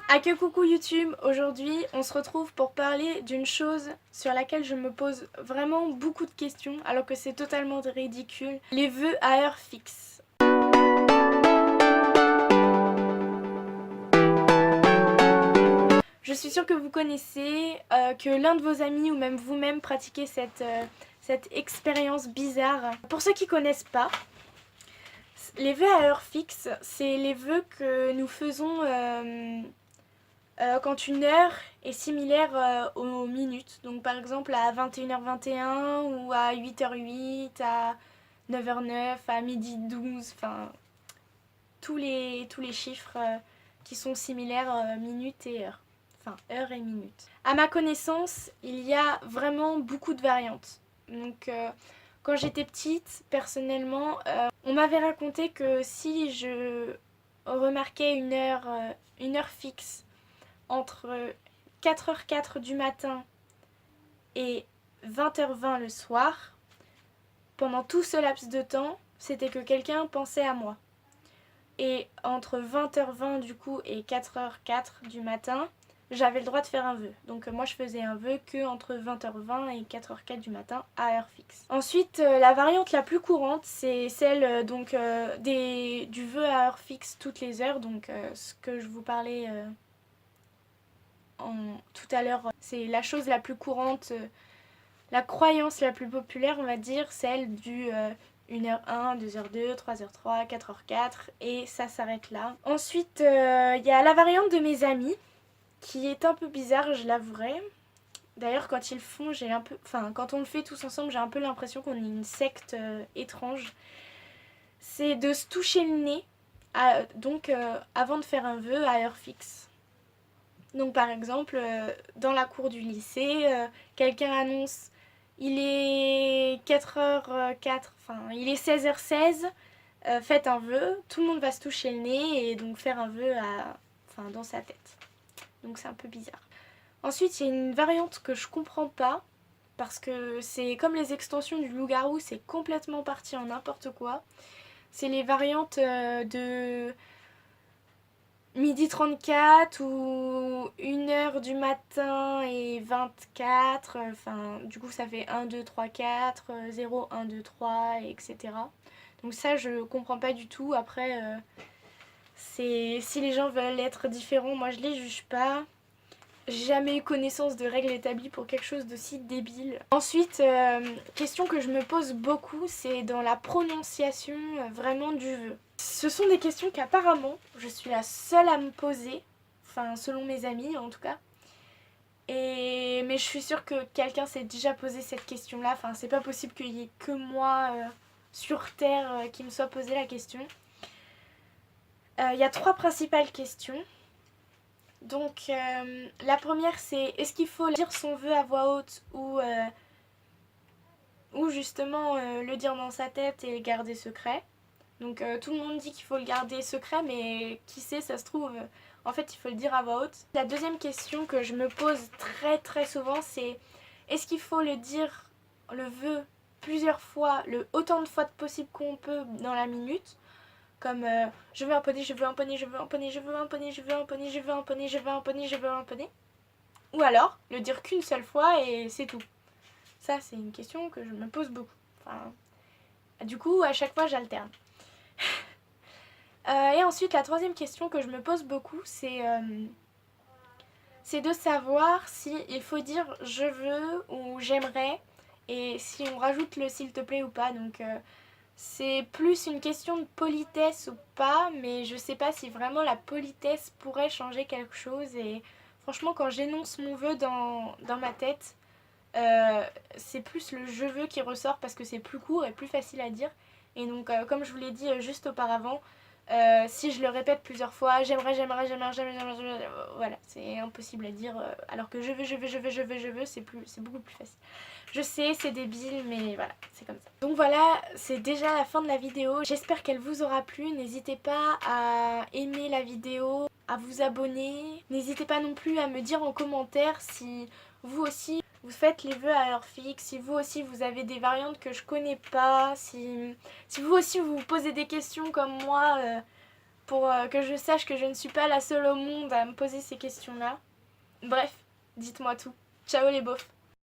Ah que coucou YouTube, aujourd'hui on se retrouve pour parler d'une chose sur laquelle je me pose vraiment beaucoup de questions alors que c'est totalement ridicule, les vœux à heure fixe. Je suis sûre que vous connaissez, que l'un de vos amis ou même vous-même pratiquez cette expérience bizarre. Pour ceux qui connaissent pas, les vœux à heure fixe, c'est les vœux que nous faisons quand une heure est similaire aux minutes. Donc par exemple à 21h21 ou à 8h08, à 9h09, à midi 12, enfin tous les chiffres qui sont similaires minutes et heures. Enfin heure et minute. À ma connaissance, il y a vraiment beaucoup de variantes. Donc quand j'étais petite, personnellement, on m'avait raconté que si je remarquais une heure fixe entre 4h04 du matin et 20h20 le soir, pendant tout ce laps de temps, c'était que quelqu'un pensait à moi. Et entre 20h20 du coup et 4h04 du matin, j'avais le droit de faire un vœu. Donc moi je faisais un vœu que entre 20h20 et 4h04 du matin à heure fixe. Ensuite, la variante la plus courante, c'est celle du vœu à heure fixe toutes les heures, donc ce que je vous parlais tout à l'heure. C'est la chose la plus courante, la croyance la plus populaire, on va dire, celle du 1h1, 2h2, 3h3, 4h4 et ça s'arrête là. Ensuite, il y a la variante de mes amis qui est un peu bizarre, je l'avouerai. D'ailleurs, quand ils le font, quand on le fait tous ensemble, j'ai un peu l'impression qu'on est une secte étrange. C'est de se toucher le nez, avant de faire un vœu à heure fixe. Donc par exemple, dans la cour du lycée, quelqu'un annonce il est 4h04, enfin il est 16h16, faites un vœu, tout le monde va se toucher le nez et donc faire un vœu dans sa tête. Donc c'est un peu bizarre. Ensuite, il y a une variante que je comprends pas, parce que c'est comme les extensions du loup-garou, c'est complètement parti en n'importe quoi. C'est les variantes de midi 34 ou 1h du matin et 24, enfin du coup ça fait 1, 2, 3, 4, 0, 1, 2, 3, etc. Donc ça je comprends pas du tout. Après, si les gens veulent être différents, moi je les juge pas. J'ai jamais eu connaissance de règles établies pour quelque chose d'aussi débile. Ensuite, question que je me pose beaucoup, c'est dans la prononciation vraiment du vœu. Ce sont des questions qu'apparemment, je suis la seule à me poser, enfin selon mes amis en tout cas. Mais je suis sûre que quelqu'un s'est déjà posé cette question-là. Enfin, c'est pas possible qu'il y ait que moi sur Terre qui me soit posé la question. Il y a trois principales questions. Donc la première c'est est-ce qu'il faut dire son vœu à voix haute ou justement le dire dans sa tête et le garder secret. Donc tout le monde dit qu'il faut le garder secret, mais qui sait, ça se trouve, en fait il faut le dire à voix haute. La deuxième question que je me pose très très souvent c'est est-ce qu'il faut le dire, le vœu, plusieurs fois, autant de fois possible qu'on peut dans la minute, comme je veux un poney, je veux un poney, je veux un poney, je veux un poney, je veux un poney, je veux un poney, je veux un poney, je veux un poney. Ou alors le dire qu'une seule fois et c'est tout. Ça c'est une question que je me pose beaucoup. Enfin, du coup à chaque fois j'alterne. Et ensuite la troisième question que je me pose beaucoup c'est de savoir si il faut dire je veux ou j'aimerais et si on rajoute le s'il te plaît ou pas. Donc c'est plus une question de politesse ou pas, mais je sais pas si vraiment la politesse pourrait changer quelque chose. Et franchement, quand j'énonce mon vœu dans ma tête, c'est plus le je veux qui ressort parce que c'est plus court et plus facile à dire. Et donc, comme je vous l'ai dit juste auparavant, si je le répète plusieurs fois, j'aimerais, voilà, c'est impossible à dire. Alors que je veux, c'est beaucoup plus facile. Je sais, c'est débile, mais voilà, c'est comme ça. Donc voilà, c'est déjà la fin de la vidéo. J'espère qu'elle vous aura plu. N'hésitez pas à aimer la vidéo, à vous abonner. N'hésitez pas non plus à me dire en commentaire si vous aussi vous faites les vœux à heure fixe, si vous aussi vous avez des variantes que je connais pas, si vous aussi vous vous posez des questions comme moi pour que je sache que je ne suis pas la seule au monde à me poser ces questions-là. Bref, dites-moi tout. Ciao les beaufs!